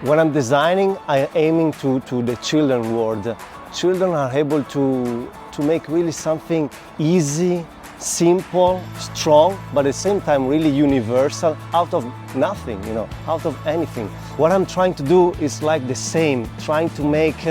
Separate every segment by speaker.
Speaker 1: When I'm designing, I'm aiming to the children world. Children are able to make really something easy, simple, strong, but at the same time really universal, out of nothing, you know, out of anything. What I'm trying to do is like the same, trying to make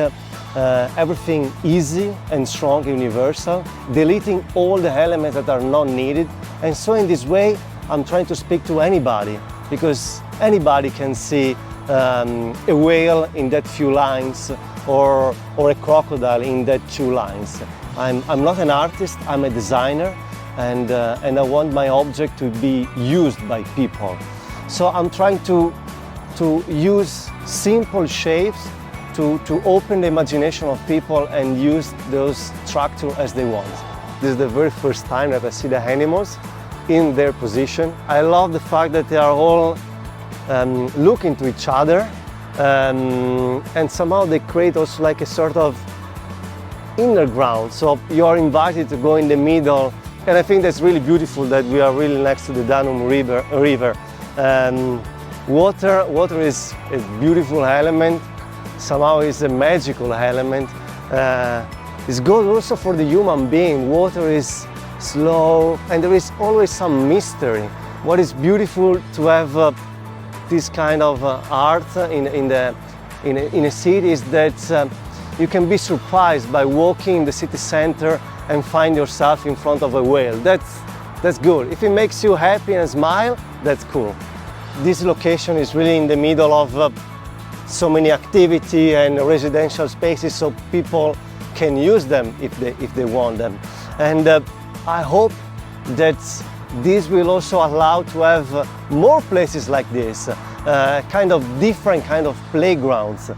Speaker 1: everything easy and strong, universal, deleting all the elements that are not needed. And so in this way, I'm trying to speak to anybody, because anybody can see a whale in that few lines, or a crocodile in that 2 lines. I'm not an artist, I'm a designer, and I want my object to be used by people. So I'm trying to use simple shapes to open the imagination of people and use those structure as they want. This is the very first time that I see the animals in their position. I love the fact that they are all looking to each other, and somehow they create also like a sort of inner ground. So you are invited to go in the middle, and I think that's really beautiful that we are really next to the Danube River. Water is a beautiful element, somehow it's a magical element. It's good also for the human being. Water is slow, and there is always some mystery. What is beautiful to have this kind of art in a city is that you can be surprised by walking in the city center and find yourself in front of a whale. That's good. If it makes you happy and smile, that's cool. This location is really in the middle of so many activity and residential spaces, so people can use them if they want them. And I hope that this will also allow to have more places like this, kind of different kind of playgrounds.